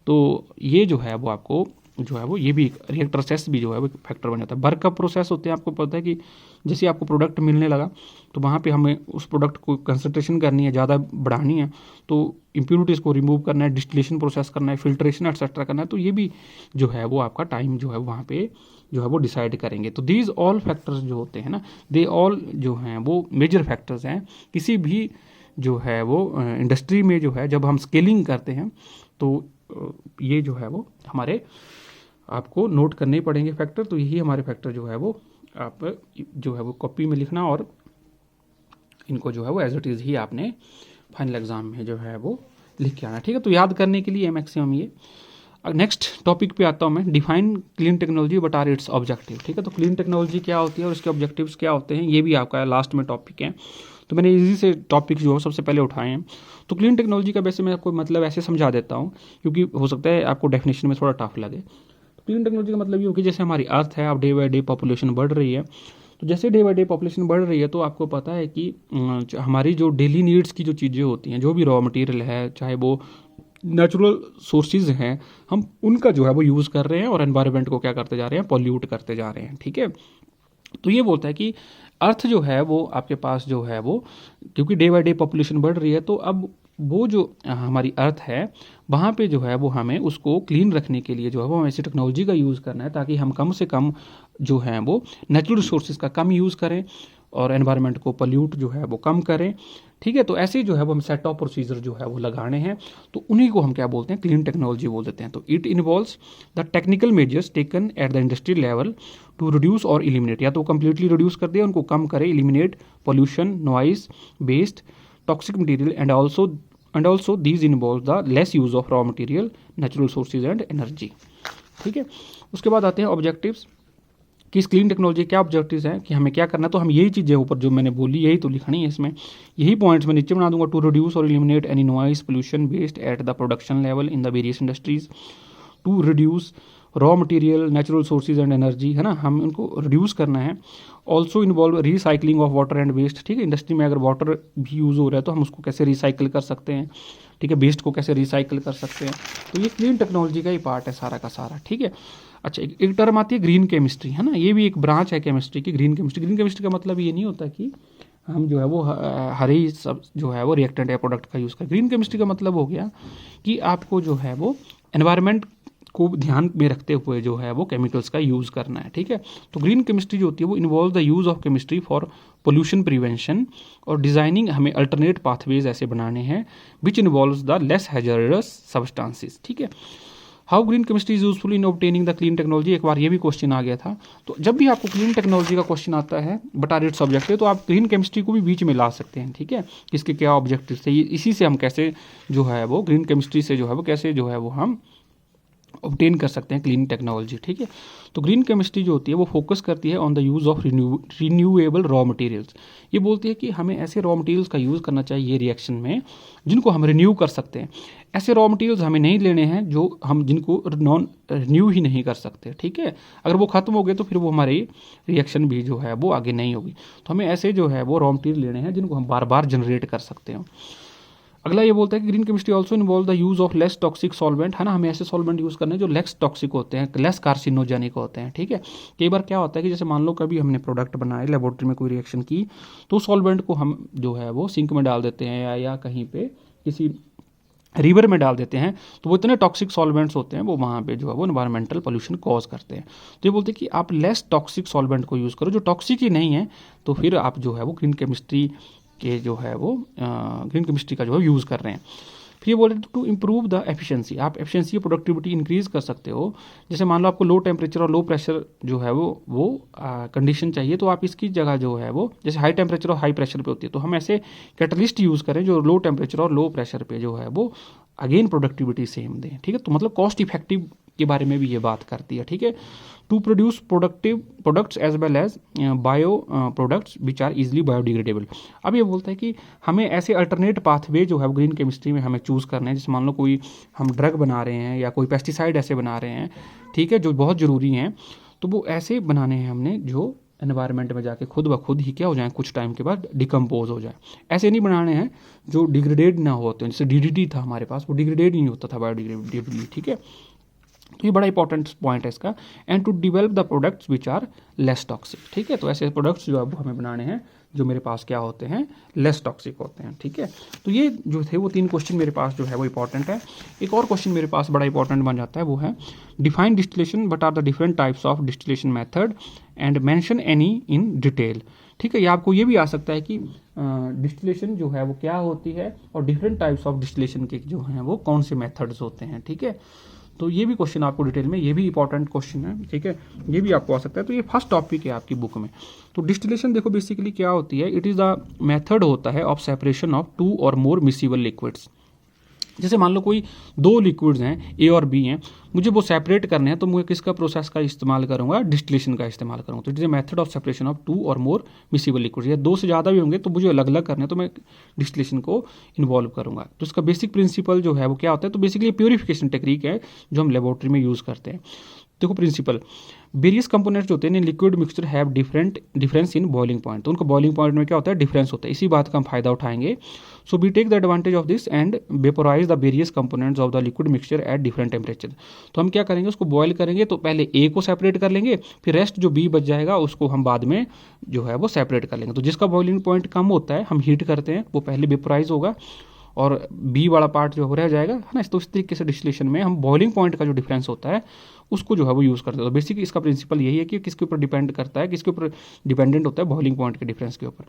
[SPEAKER 1] तो ये जो है वो आपको जो है वो ये भी रिएक्टर सेस भी जो है वो फैक्टर बन जाता है। वर्क का प्रोसेस होते हैं, आपको पता है कि जैसे आपको प्रोडक्ट मिलने लगा तो वहाँ पे हमें उस प्रोडक्ट को कंसंट्रेशन करनी है, ज़्यादा बढ़ानी है, तो इम्प्योरिटीज़ को रिमूव करना है, डिस्टिलेशन प्रोसेस करना है, फिल्ट्रेशन एक्सेट्रा करना है, तो ये भी जो है वो आपका टाइम जो है वहाँ पे जो है वो डिसाइड करेंगे। तो दीज ऑल फैक्टर्स जो होते हैं ना, दे ऑल जो हैं वो मेजर फैक्टर्स हैं किसी भी जो है वो इंडस्ट्री में जो है जब हम स्केलिंग करते हैं तो ये जो है वो हमारे आपको नोट करने पड़ेंगे फैक्टर। तो यही हमारे फैक्टर जो है वो आप जो है वो कॉपी में लिखना और इनको जो है वो एज इट इज़ ही आपने फाइनल एग्जाम में जो है वो लिख के आना, ठीक है। तो याद करने के लिए मैक्सिमम ये। नेक्स्ट टॉपिक पे आता हूँ मैं, define clean technology but are its objective, ठीक है। तो क्लीन टेक्नोलॉजी क्या होती है और इसके ऑब्जेक्टिव्स क्या होते हैं, ये भी आपका लास्ट में टॉपिक है। तो मैंने इजी से टॉपिक जो है सबसे पहले उठाए हैं। तो क्लीन टेक्नोलॉजी का वैसे मैं आपको मतलब ऐसे समझा देता हूँ क्योंकि हो सकता है आपको डेफिनेशन में थोड़ा टफ लगे। तो क्लीन टेक्नोलॉजी का मतलब ये हो कि जैसे हमारी अर्थ है, अब डे बाई डे पॉपुलेशन बढ़ रही है, तो जैसे डे बाई डे पॉपुलेशन बढ़ रही है तो आपको पता है कि हमारी जो डेली नीड्स की जो चीज़ें होती हैं, जो भी रॉ मटेरियल है, चाहे वो नेचुरल सोर्सेज हैं, हम उनका जो है वो यूज़ कर रहे हैं और एनवायरनमेंट को क्या करते जा रहे हैं, पॉल्यूट करते जा रहे हैं, ठीक है। तो ये बोलता है कि अर्थ जो है वो आपके पास जो है वो क्योंकि डे बाई डे पॉपुलेशन बढ़ रही है, तो अब वो जो हमारी अर्थ है वहाँ पे जो है वो हमें उसको क्लीन रखने के लिए जो है वो हमें ऐसी टेक्नोलॉजी का यूज़ करना है ताकि हम कम से कम जो है वो नेचुरल रिसोर्सेज का कम यूज़ करें और एनवायरनमेंट को पोल्यूट जो है वो कम करें, ठीक है। तो ऐसे जो है वो हम सेट ऑफ प्रोसीजर जो है वो लगाने हैं, तो उन्हीं को हम क्या बोलते हैं, क्लीन टेक्नोलॉजी बोल देते हैं। तो it involves the technical measures taken at the industry level to reduce और इलिमिनेट, या तो कंप्लीटली रिड्यूस कर दे, उनको कम करे, eliminate pollution, noise, waste, toxic material and also these involve the less use of raw material, natural sources and energy, ठीक है। उसके बाद आते हैं ऑब्जेक्टिव्स कि इस क्लीन टेक्नोलॉजी क्या ऑब्जेक्टिव्स हैं कि हमें क्या करना है। तो हम यही चीज़ें ऊपर जो मैंने बोली यही तो लिखनी है इसमें, यही पॉइंट्स मैं नीचे बना दूंगा। टू रिड्यूस और eliminate any noise pollution waste at the production level in the various industries, to reduce raw material, natural sources and energy, है ना, हम उनको रिड्यूस करना है। Also involve recycling of water and waste, ठीक है। Industry में अगर वाटर भी यूज़ हो रहा है तो हम उसको कैसे रिसाइकिल कर सकते हैं, ठीक है, वेस्ट को कैसे रिसाइकिल कर सकते हैं। तो ये क्लीन टेक्नोलॉजी का ही पार्ट है सारा का सारा, ठीक है। अच्छा, एक टर्म आती है ग्रीन केमिस्ट्री, है ना, ये भी एक ब्रांच है केमिस्ट्री की, ग्रीन केमिस्ट्री। ग्रीन केमिस्ट्री का मतलब ये नहीं होता कि हम जो है वो हरे ही सब जो है वो रिएक्टेंट या प्रोडक्ट का यूज़ करें। ग्रीन केमिस्ट्री का मतलब हो गया कि आपको जो है वो एनवायरनमेंट को ध्यान में रखते हुए जो है वो केमिकल्स का यूज़ करना है, ठीक है। तो ग्रीन केमिस्ट्री जो होती है वो involve the use of chemistry for pollution prevention और डिज़ाइनिंग, हमें अल्टरनेट पाथवेज ऐसे बनाने हैं which involves the less hazardous substances, ठीक है। How green chemistry is useful in obtaining the clean technology, एक बार ये भी क्वेश्चन आ गया था। तो जब भी आपको क्लीन टेक्नोलॉजी का क्वेश्चन आता है बट आर इट्स ऑब्जेक्टिव, तो आप ग्रीन केमिस्ट्री को भी बीच में ला सकते हैं, ठीक है, किसके क्या ऑब्जेक्टिव थे, इसी से हम कैसे जो है वो ग्रीन केमिस्ट्री से जो है वो कैसे जो है वो हम ऑब्टेन कर सकते हैं क्लीन टेक्नोलॉजी, ठीक है। तो ग्रीन केमिस्ट्री जो होती है वो फोकस करती है on the use of renewable raw materials. ये बोलती है कि हमें ऐसे रॉ मटेरियल्स का यूज़ करना चाहिए रिएक्शन में जिनको हम रिन्यू कर सकते हैं। ऐसे रॉ मटेरियल्स हमें नहीं लेने हैं जो हम जिनको नॉन रिन्यू ही नहीं कर सकते, ठीक है। अगर वो खत्म हो गए तो फिर वो हमारी रिएक्शन भी जो है वो आगे नहीं होगी। तो हमें ऐसे जो है वो रॉ मटेरियल लेने हैं जिनको हम बार बार जनरेट कर सकते हो। अगला ये बोलता है कि green chemistry also involve the use of less toxic solvent, है ना। हमें ऐसे सॉल्वेंट यूज़ करने जो लेस टॉक्सिक होते हैं, लेस कार्सिनोजेनिक होते हैं, ठीक है। कई बार क्या होता है कि जैसे मान लो कभी हमने प्रोडक्ट बनाए, लेबोरेटरी में कोई रिएक्शन की, तो सॉल्वेंट को हम जो है वो सिंक में डाल देते हैं या कहीं पे किसी रिवर में डाल देते हैं, तो वो इतने टॉक्सिक सॉल्वेंट्स होते हैं वो वहाँ पे जो है वो एनवायरमेंटल पोल्यूशन कॉज करते हैं। तो ये बोलते हैं कि आप लेस टॉक्सिक सॉल्वेंट को यूज़ करो जो टॉक्सिक ही नहीं है, तो फिर आप जो है वो ग्रीन केमिस्ट्री के जो है वो ग्रीन केमिस्ट्री का जो है यूज़ कर रहे हैं। फिर ये बोल रहे टू इम्प्रूव द एफिशिएंसी, आप एफिशिएंसी प्रोडक्टिविटी इंक्रीज कर सकते हो। जैसे मान लो आपको लो टेम्परेचर और लो प्रेशर जो है वो कंडीशन चाहिए, तो आप इसकी जगह जो है वो जैसे हाई टेम्परेचर और हाई प्रेशर पे होती है, तो हम ऐसे कैटलिस्ट यूज़ करें जो लो टेम्परेचर और लो प्रेशर पे जो है वो अगेन प्रोडक्टिविटी सेम दें, ठीक है। तो मतलब कॉस्ट इफेक्टिव के बारे में भी ये बात करती है, ठीक है। To produce productive products as well as bio products which are easily biodegradable. अब ये बोलता है कि हमें ऐसे अल्टरनेट पाथवे जो है ग्रीन केमिस्ट्री में हमें चूज़ करने हैं। जैसे मान लो कोई हम ड्रग बना रहे हैं या कोई पेस्टिसाइड ऐसे बना रहे हैं, ठीक है, जो बहुत ज़रूरी हैं, तो वो ऐसे बनाने हैं हमने जो एनवायरनमेंट में जाके खुद ब खुद ही क्या हो जाए, कुछ टाइम के बाद डिकम्पोज हो जाए। ऐसे नहीं बनाने हैं जो डिग्रेडेड ना होते हैं। जैसे डीडीटी था हमारे पास, वो डिग्रेडेड नहीं होता था बायोडिग्रेडेबली, ठीक है। तो ये बड़ा इंपॉर्टेंट पॉइंट है इसका। And to develop the products which are less toxic, ठीक है। तो ऐसे प्रोडक्ट्स जो है वो हमें बनाने हैं जो मेरे पास क्या होते हैं, लेस टॉक्सिक होते हैं, ठीक है। तो ये जो थे वो 3 क्वेश्चन मेरे पास जो है वो इंपॉर्टेंट है। एक और क्वेश्चन मेरे पास बड़ा इंपॉर्टेंट बन जाता है, वो है define distillation but are the different types of distillation method and mention any in detail, ठीक है। ये आपको ये भी आ सकता है कि डिस्टिलेशन जो है वो क्या होती है और डिफरेंट टाइप्स ऑफ डिस्टिलेशन के जो हैं वो कौन से मेथड्स होते हैं, ठीक है। तो ये भी क्वेश्चन आपको डिटेल में, ये भी इंपॉर्टेंट क्वेश्चन है, ठीक है, ये भी आपको आ सकता है। तो ये फर्स्ट टॉपिक है आपकी बुक में। तो डिस्टिलेशन देखो बेसिकली क्या होती है, इट इज़ द मेथड होता है ऑफ सेपरेशन ऑफ 2 और मोर मिसिबल लिक्विड्स। जैसे मान लो कोई 2 लिक्विड्स हैं, ए और बी हैं, मुझे वो सेपरेट करने हैं, तो मुझे किसका प्रोसेस का इस्तेमाल करूंगा, डिस्टिलेशन का इस्तेमाल करूंगा। तो it is a method of separation of 2 और मोर मिसिबल लिक्विड्स, या 2 से ज़्यादा भी होंगे तो मुझे अलग अलग करने हैं, तो मैं डिस्टिलेशन को इन्वॉल्व करूंगा। तो इसका बेसिक प्रिंसिपल जो है वो क्या होता है, तो बेसिकली प्योरीफिकेशन टेक्निक है जो हम लेबोरेटरी में यूज़ करते हैं। देखो प्रिंसिपल, वेरियस कंपोनेंट्स होते हैं, liquid mixture have difference in boiling point, तो उनका बॉइलिंग पॉइंट में क्या होता है, डिफरेंस होता है। इसी बात का हम फायदा उठाएंगे। So we take the advantage of this and vaporise the various components of the liquid mixture at different temperature. तो हम क्या करेंगे, उसको बॉयल करेंगे, तो पहले ए को सेपरेट कर लेंगे, फिर रेस्ट जो बी बच जाएगा उसको हम बाद में जो है वो सेपरेट कर लेंगे। तो जिसका बॉइलिंग पॉइंट कम होता है हम हीट करते हैं, वो पहले वेपोराइज होगा और बी वाला पार्ट जो हो रह जाएगा, है ना। तो इस तरीके से डिस्टिलेशन में हम बॉइलिंग पॉइंट का जो डिफरेंस होता है उसको जो है वो यूज़ करते हैं। तो बेसिकली इसका प्रिंसिपल यही है कि किसके ऊपर डिपेंड करता है, किसके ऊपर डिपेंडेंट होता है, बॉइलिंग पॉइंट के डिफरेंस के ऊपर।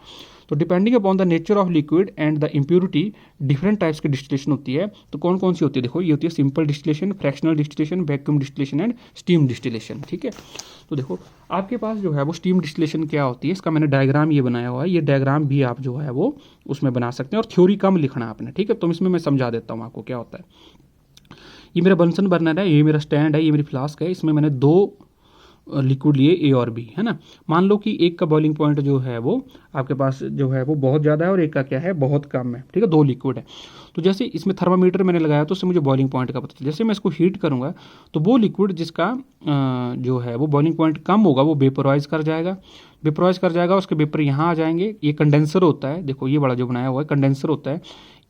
[SPEAKER 1] तो depending upon the nature of liquid and the impurity different types की डिस्टिलेशन होती है। तो कौन कौन सी होती है, देखो ये होती है simple distillation, fractional distillation, vacuum distillation and steam distillation, ठीक है। तो देखो आपके पास जो है वो स्टीम डिस्टिलेशन क्या होती है, इसका मैंने डायग्राम ये बनाया हुआ है, ये डायग्राम भी आप जो है वो उसमें बना सकते हैं, और थ्योरी कम लिखना आपने, ठीक है। तो इसमें मैं समझा देता हूँ आपको क्या होता है। ये मेरा बंसन बर्नर है, ये मेरा स्टैंड है, ये मेरी फ्लास्क है, इसमें मैंने 2 लिक्विड लिए ए और बी, है ना। मान लो कि एक का बॉइलिंग पॉइंट जो है वो आपके पास जो है वो बहुत ज़्यादा है और एक का क्या है, बहुत कम है, ठीक है। 2 लिक्विड है, तो जैसे इसमें थर्मामीटर मैंने लगाया तो उससे मुझे बॉइलिंग पॉइंट का पता चला। जैसे मैं इसको हीट करूँगा तो वो लिक्विड जिसका जो है वो बॉइलिंग पॉइंट कम होगा वो वेपोराइज कर जाएगा, उसके वेपर यहाँ आ जाएंगे। ये कंडेंसर होता है, देखो ये बड़ा जो बनाया हुआ है कंडेंसर होता है।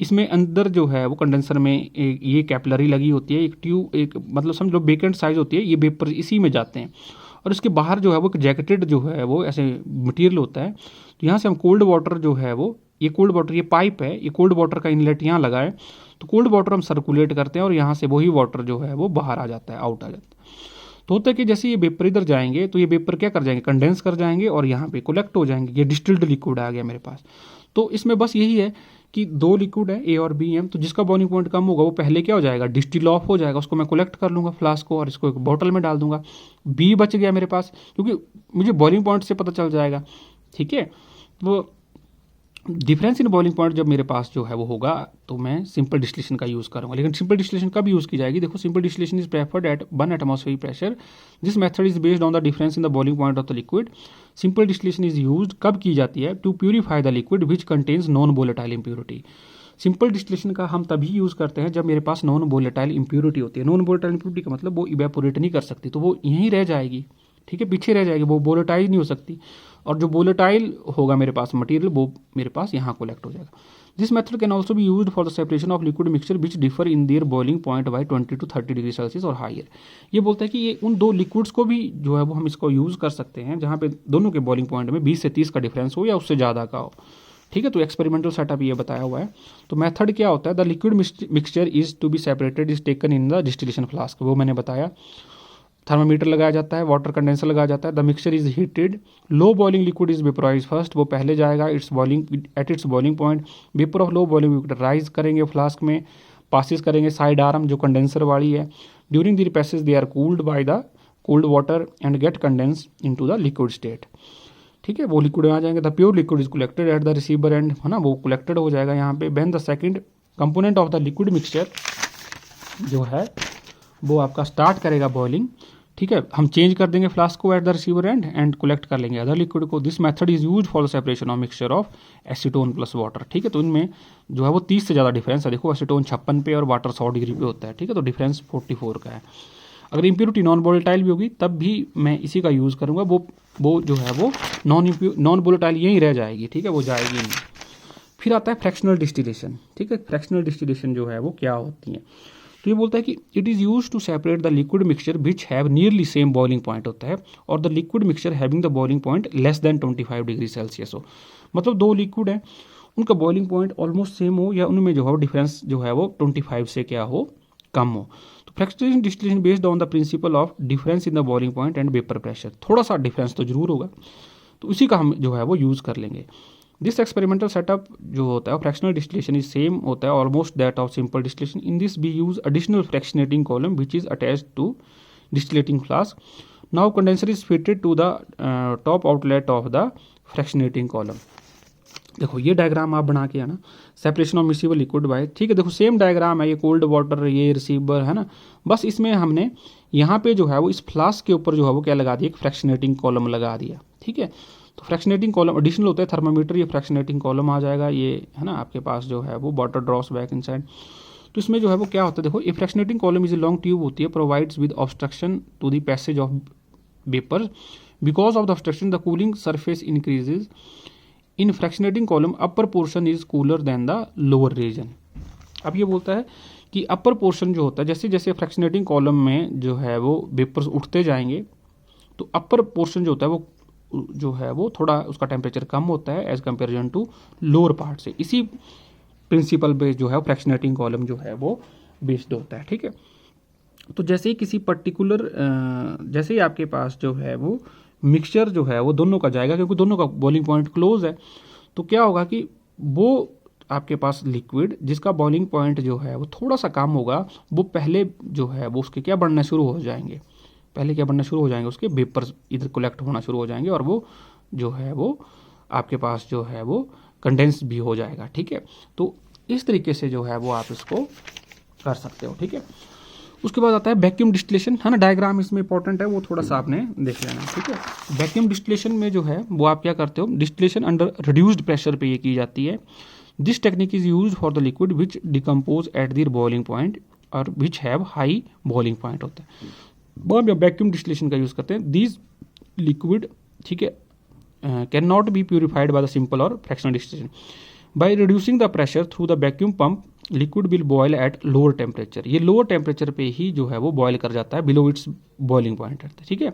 [SPEAKER 1] इसमें अंदर जो है वो कंडेंसर में ये कैपिलरी लगी होती है, एक ट्यूब, एक मतलब समझ लो बेकेंड साइज होती है, ये वेपर इसी में जाते हैं। और इसके बाहर जो है वो जैकेटेड जो है वो ऐसे मटेरियल होता है। तो यहाँ से हम कोल्ड वाटर जो है वो, ये कोल्ड वाटर, ये पाइप है, ये कोल्ड वाटर का इनलेट यहाँ लगा है, तो कोल्ड वाटर हम सर्कुलेट करते हैं और यहाँ से वही वाटर जो है वो बाहर आ जाता है, आउट आ जाता है। तो होता है कि जैसे ये वेपर इधर जाएंगे तो ये वेपर क्या कर जाएंगे, कंडेंस कर जाएंगे और यहाँ पे कलेक्ट हो जाएंगे, ये डिस्टिल्ड लिक्विड आ गया मेरे पास। तो इसमें बस यही है कि 2 लिक्विड है ए और बी है, तो जिसका बॉइलिंग पॉइंट कम होगा वो पहले क्या हो जाएगा, डिस्टिल ऑफ हो जाएगा, उसको मैं कलेक्ट कर लूँगा फ्लास्क को और इसको एक बॉटल में डाल दूंगा। बी बच गया मेरे पास क्योंकि मुझे बॉइलिंग पॉइंट से पता चल जाएगा, ठीक है। वो डिफरेंस इन बॉइलिंग पॉइंट जब मेरे पास जो है वो होगा तो मैं सिंपल डिस्टिलेशन का यूज़ करूँगा। लेकिन सिंपल डिस्टिलेशन कब यूज़ की जाएगी? देखो, simple distillation is preferred at 1 atmospheric pressure. This method is based on the difference in the boiling point of the liquid. Simple distillation is used कब की जाती है? To purify the liquid which contains non volatile impurity. Simple distillation का हम तभी use करते हैं जब मेरे पास नॉन वोलेटाइल इम्प्योरिटी होती है। नॉन वोलेटाइल इम्प्योरिटी का मतलब वो इवेपोरेट नहीं कर सकती, तो वो यहीं रह जाएगी, ठीक है, पीछे रह जाएगी, वो वोलेटाइल नहीं हो सकती। और जो वोलेटाइल होगा मेरे पास मटेरियल, वो मेरे पास यहाँ कोलेक्ट हो जाएगा। This method can also be used for the separation of liquid mixture which differ in their boiling point by 20 to 30 degree Celsius और हायर। ये बोलता है कि ये उन दो लिक्विड्स को भी जो है वो हम इसको यूज़ कर सकते हैं जहाँ पे दोनों के बॉइलिंग पॉइंट में 20 से 30 का डिफरेंस हो या उससे ज़्यादा का हो, ठीक है। तो एक्सपेरिमेंटल सेटअप ये बताया हुआ है। तो मेथड क्या होता है? The liquid mixture is to be separated is taken in the distillation flask, वो मैंने बताया। थर्मामीटर लगाया जाता है, वाटर कंडेंसर लगाया जाता है। The mixture is heated, low boiling liquid is vaporise first, वो पहले जाएगा its boiling point. Vapour of low boiling liquid rise करेंगे फ्लास्क में, पासिस करेंगे साइड आर्म जो कंडेंसर वाली है। During the passage they are cooled by the cold water and get condense into the liquid state, ठीक है। वो liquid आ जाएंगे। The pure liquid is collected at the receiver and, है ना, वो कलेक्टेड हो जाएगा यहाँ पे। When the second component of the liquid mixture जो है वो आपका स्टार्ट करेगा बॉइलिंग, ठीक है, हम चेंज कर देंगे फ्लास्क को eight the receiver and collect कर लेंगे अदर लिक्विड को। This method is use for the separation of mixture of acetone plus water, ठीक है। तो इनमें जो है वो 30 से ज़्यादा डिफरेंस है। देखो, एसीटोन 56 पे और वाटर 100 डिग्री पे होता है, ठीक है, तो डिफरेंस 44 का है। अगर इम्प्योरिटी नॉन वोलेटाइल भी होगी तब भी मैं इसी का यूज़ करूँगा। वो जो है वो नॉन वोलेटाइल यहीं रह जाएगी, ठीक है, वो जाएगी नहीं। फिर आता है फ्रैक्शनल डिस्टिलेशन, ठीक है। फ्रैक्शनल डिस्टिलेशन जो है वो क्या होती है? तो ये बोलता है कि it is use to separate the liquid mixture which have nearly same boiling point होता है, और the liquid mixture having the boiling point less than 25 degree Celsius हो। मतलब दो लिक्विड हैं, उनका बॉइलिंग पॉइंट ऑलमोस्ट सेम हो या उनमें जो है डिफरेंस जो है वो 25 से क्या हो, कम हो। तो fractional distillation based on the principle of difference in the boiling point and vapour pressure. थोड़ा सा डिफरेंस तो जरूर होगा, तो इसी का हम जो है वो यूज़ कर लेंगे। दिस एक्सपेरिमेंटल सेटअप जो होता है फ्रैक्शनल डिस्टिलेशन इज सेम होता है almost that of simple distillation. In this we use additional fractionating column which is attached to distillating flask. Now condenser is fitted to the top outlet of the fractionating column. देखो, ये diagram आप बना के है ना, separation of miscible liquid by, ठीक है। देखो, सेम डायग्राम है, ये कोल्ड वाटर, ये रिसीवर है ना। बस इसमें हमने यहाँ पे जो है वो इस फ्लास्क के ऊपर जो है वो क्या लगा दिया, एक फ्रैक्शनेटिंग कॉलम लगा दिया, ठीक है। तो फ्रैक्शनेटिंग कॉलम एडिशनल होता है थर्मामीटर, ये फ्रैक्शनेटिंग कॉलम आ जाएगा, ये है ना आपके पास जो है वो वाटर ड्रॉप्स बैक इनसाइड। तो इसमें जो है वो क्या होता है, देखो, a fractionating column is a long tube होती है, provides with obstruction to the passage of vapour. Because of the obstruction the cooling surface increases in fractionating column, upper portion is cooler than the lower region. अब ये बोलता है कि upper portion जो होता है, जैसे जैसे फ्रैक्शनेटिंग कॉलम में जो है वो वेपर्स उठते जाएंगे, तो अपर पोर्शन जो होता है वो थोड़ा उसका टेम्परेचर कम होता है as comparison to lower part से। इसी प्रिंसिपल बेस्ड जो है फ्रैक्शनेटिंग कॉलम जो है वो बेस्ड होता है, ठीक है। तो जैसे ही किसी पर्टिकुलर जैसे ही आपके पास जो है वो मिक्सचर जो है वो दोनों का जाएगा, क्योंकि दोनों का बॉइलिंग पॉइंट क्लोज है, तो क्या होगा कि वो आपके पास लिक्विड जिसका बॉइलिंग पॉइंट जो है वो थोड़ा सा कम होगा, वो पहले जो है वो उसके क्या बनना शुरू हो जाएंगे, उसके वेपर्स इधर कलेक्ट होना शुरू हो जाएंगे, और वो जो है वो आपके पास जो है वो कंडेंस भी हो जाएगा, ठीक है। तो इस तरीके से जो है वो आप इसको कर सकते हो, ठीक है। उसके बाद आता है वैक्यूम डिस्टिलेशन, है ना। डायग्राम इसमें इंपॉर्टेंट है, वो थोड़ा सा आपने देख लेना, ठीक है। वैक्यूम डिस्टिलेशन में जो है वो आप क्या करते हो, डिस्टिलेशन अंडर रिड्यूस्ड प्रेशर पे ये की जाती है। This technique is use for the liquid which decompose at their boiling point और which have high boiling point होता है, वो हम वैक्यूम डिस्टिलेशन का यूज़ करते हैं। दीज लिक्विड, ठीक है, can not be purified by the simple और fractional distillation. By reducing the pressure through the vacuum pump liquid will boil at lower temperature. ये लोअर टेम्परेचर पे ही जो है वो बॉयल कर जाता है, बिलो इट्स बॉइलिंग पॉइंट, ठीक है।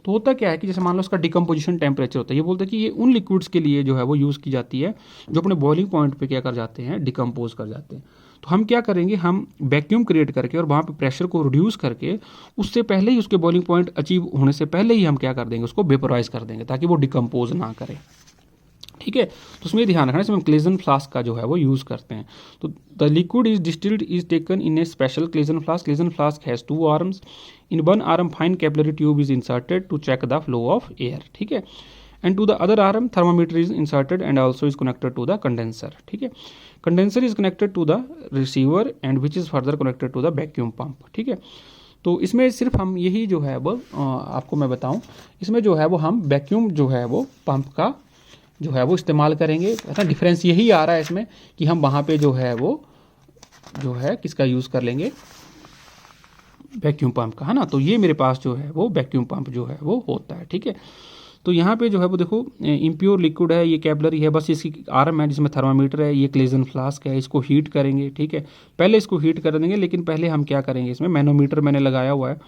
[SPEAKER 1] तो होता क्या है कि जैसे मान लो उसका डिकम्पोजिशन टेम्परेचर होता है, ये बोलता है कि ये उन लिक्विड्स के लिए जो है वो यूज़ की जाती है जो अपने बॉइलिंग पॉइंट पे क्या कर जाते हैं, डिकम्पोज कर जाते हैं। तो हम क्या करेंगे, हम वैक्यूम क्रिएट करके और वहाँ पे प्रेशर को रिड्यूस करके उससे पहले ही उसके बॉइलिंग पॉइंट अचीव होने से पहले ही हम क्या कर देंगे, उसको वेपोराइज कर देंगे ताकि वो डिकम्पोज ना करे, ठीक है। तो उसमें ध्यान रखना, इसमें हम क्लेजन फ्लास्क का जो है वो यूज़ करते हैं। तो the liquid is distilled is taken in a special Claisen flask. Claisen flask has 2 arms. In 1 arm fine capillary tube is inserted to check the flow of air, ठीक है। And to the other arm thermometer is inserted and also is connected to the condenser, ठीक है। Condenser is connected to the receiver and which is further connected to the vacuum pump, ठीक है। तो इसमें सिर्फ हम यही जो है वो आपको मैं बताऊं, इसमें जो है वो हम वैक्यूम जो है वो पंप का जो है वो इस्तेमाल करेंगे, है ना। डिफरेंस यही आ रहा है इसमें कि हम वहाँ पे जो है वो जो है किसका यूज़ कर लेंगे, वैक्यूम पंप का, है ना। तो ये मेरे पास जो है वो वैक्यूम पंप जो है वो होता है, ठीक है। तो यहाँ पे जो है वो देखो इम्प्योर लिक्विड है, ये कैपिलरी है, बस इसकी आर्म है जिसमें थर्मामीटर है, ये क्लेजन फ्लास्क है, इसको हीट करेंगे, ठीक है। पहले इसको हीट कर देंगे, लेकिन पहले हम क्या करेंगे, इसमें मैनोमीटर मैंने लगाया हुआ है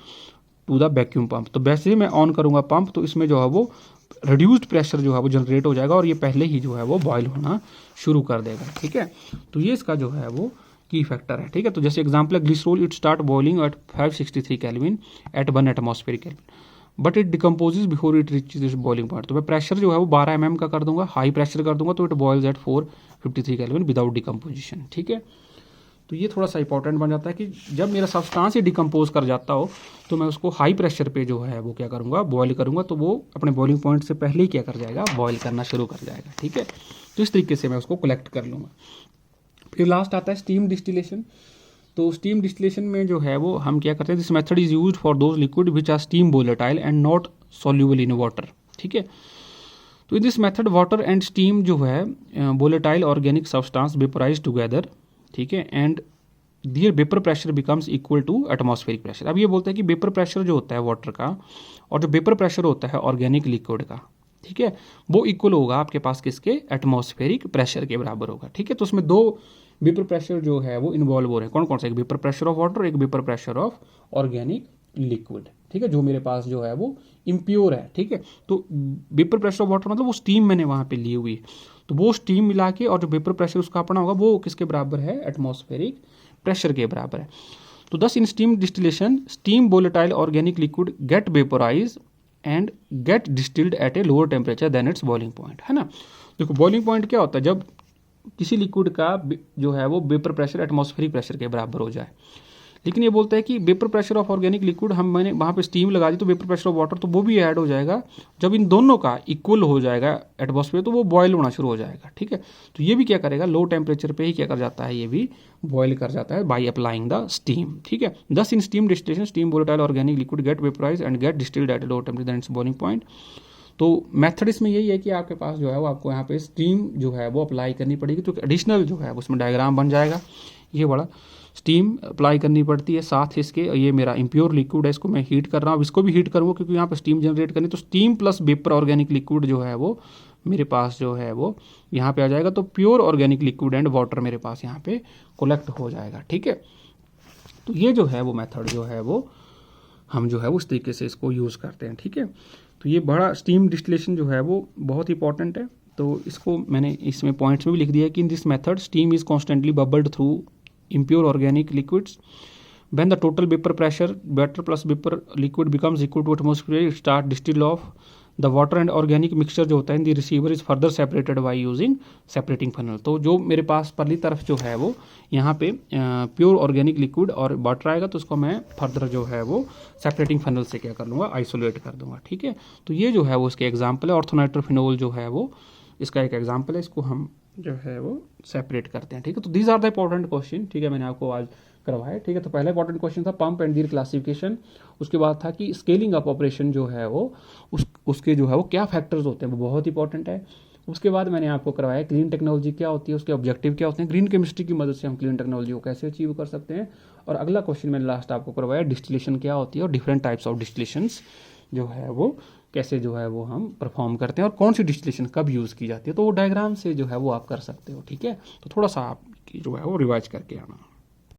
[SPEAKER 1] टू द वैक्यूम पंप। तो वैसे ही मैं ऑन करूँगा पंप तो इसमें जो है वो रिड्यूस्ड प्रेशर जो है वो जनरेट हो जाएगा और ये पहले ही जो है वो बॉयल होना शुरू कर देगा, ठीक है। तो ये इसका जो है वो की फैक्टर है, ठीक है। तो जैसे एग्जाम्पल है glycerol, it start boiling at 563 kelvin at 1 atmospheric kelvin, but it decomposes before it reaches this boiling point. तो मैं प्रेशर जो है वो 12 mm का कर दूंगा, हाई प्रेशर कर दूंगा तो it boils at 453 kelvin without decomposition, ठीक है। तो ये थोड़ा सा इंपॉर्टेंट बन जाता है कि जब मेरा सब्सटेंस ही डिकम्पोज कर जाता हो तो मैं उसको हाई प्रेशर पे जो है वो क्या करूँगा, बॉयल करूँगा, तो वो अपने बॉइलिंग पॉइंट से पहले ही क्या कर जाएगा, बॉयल करना शुरू कर जाएगा, ठीक है। तो इस तरीके से मैं उसको कलेक्ट कर लूँगा। फिर लास्ट आता है स्टीम डिस्टिलेशन। तो स्टीम डिस्टिलेशन में जो है वो हम क्या करते हैं, this method is used for those liquid which are steam volatile and not soluble in water, ठीक है। तो in this method water and steam जो है volatile organic substance vaporise together, ठीक है, and their vapour pressure becomes equal to atmospheric pressure. अब ये बोलते हैं कि वेपर प्रेशर जो होता है वाटर का और जो वेपर प्रेशर होता है ऑर्गेनिक लिक्विड का, ठीक है, वो इक्वल होगा आपके पास किसके, एटमॉस्फेरिक प्रेशर के बराबर होगा, ठीक है। तो उसमें दो वेपर प्रेशर जो है वो इन्वॉल्व हो रहे हैं, कौन कौन सा, एक वेपर प्रेशर ऑफ वाटर, एक vapour pressure of organic liquid, ठीक है, जो मेरे पास जो है वो इम्प्योर है, ठीक है। तो वेपर प्रेशर ऑफ वाटर मतलब वो स्टीम मैंने वहाँ पे ली हुई है, तो वो स्टीम मिला के और जो वेपर प्रेशर उसका अपना होगा वो किसके बराबर है, एटमॉस्फेरिक प्रेशर के बराबर है। तो thus in steam distillation steam volatile organic liquid get vaporise and get distilled at a lower temperature than its boiling point, है ना। देखो बॉइलिंग पॉइंट क्या होता है, जब किसी लिक्विड का जो है वो वेपर प्रेशर एटमॉस्फेरिक प्रेशर के बराबर हो जाए। लेकिन ये बोलता है कि vapour pressure of organic liquid हम मैंने वहाँ पे स्टीम लगा दी तो वेपर प्रेशर ऑफ वाटर तो वो भी ऐड हो जाएगा, जब इन दोनों का इक्वल हो जाएगा एटमॉस्फेयर तो वो बॉयल होना शुरू हो जाएगा, ठीक है। तो ये भी क्या करेगा, लो टेम्परेचर पे ही क्या कर जाता है, ये भी बॉयल कर जाता है बाई अप्लाइंग द स्टीम, ठीक है। Thus in steam distillation steam volatile organic liquid get vaporise and get distilled at low temperature than its boiling point. तो मेथड इसमें यही है कि आपके पास जो है वो आपको यहाँ पे स्टीम जो है वो अप्लाई करनी पड़ेगी, तो एडिशनल जो है उसमें डायग्राम बन जाएगा, ये बड़ा स्टीम अप्लाई करनी पड़ती है। साथ ही इसके ये मेरा इम्प्योर लिक्विड है, इसको मैं हीट कर रहा हूँ, इसको भी हीट करूँगा क्योंकि यहाँ पे स्टीम जनरेट करनी, तो steam plus vapour organic liquid जो है वो मेरे पास जो है वो यहाँ पे आ जाएगा, तो pure organic liquid and water मेरे पास यहाँ पे कलेक्ट हो जाएगा, ठीक है। तो ये जो है वो मेथड जो है वो हम जो है उस तरीके से इसको यूज़ करते हैं, ठीक है। तो ये बड़ा स्टीम डिस्टिलेशन जो है वो बहुत इंपॉर्टेंट है, तो इसको मैंने इसमें पॉइंट्स में भी लिख दिया है कि इन this method steam is constantly bubbled through impure organic liquids when the total vapor pressure water plus vapor liquid becomes equal to atmosphere it start distill off the water and organic mixture जो होता है in the receiver is further separated by using separating funnel। तो जो मेरे पास परली तरफ जो है वो यहाँ पे प्योर ऑर्गेनिक लिक्विड और वाटर आएगा, तो उसको मैं फर्दर जो है वो सेपरेटिंग फनल से क्या कर लूँगा, आइसोलेट कर दूंगा, ठीक है। तो ये जो है वो इसके एग्जाम्पल है, ऑर्थोनाइट्रोफिनोल जो है वो इसका एक एग्जाम्पल है, इसको हम जो है वो सेपरेट करते हैं, ठीक है। तो these are the important question, ठीक है, मैंने आपको आज करवाया, ठीक है। तो पहला इंपॉर्टेंट क्वेश्चन था पंप एंड दीर क्लासिफिकेशन, उसके बाद था कि स्केलिंग अप ऑपरेशन जो है वो उसके जो है वो क्या फैक्टर्स होते हैं, वो बहुत इंपॉर्टेंट है। उसके बाद मैंने आपको करवाया क्लीन टेक्नोलॉजी क्या होती है, उसके ऑब्जेक्टिव क्या होते हैं, ग्रीन केमिस्ट्री की मदद से हम क्लीन टेक्नोलॉजी को कैसे अचीव कर सकते हैं। और अगला क्वेश्चन मैंने लास्ट आपको करवाया डिस्टिलेशन क्या होती है और डिफरेंट टाइप्स ऑफ डिस्टिलेशंस जो है वो कैसे जो है वो हम परफॉर्म करते हैं और कौन सी डिस्टिलेशन कब यूज़ की जाती है, तो वो डायग्राम से जो है वो आप कर सकते हो, ठीक है। तो थोड़ा सा आप जो है वो रिवाइज करके आना।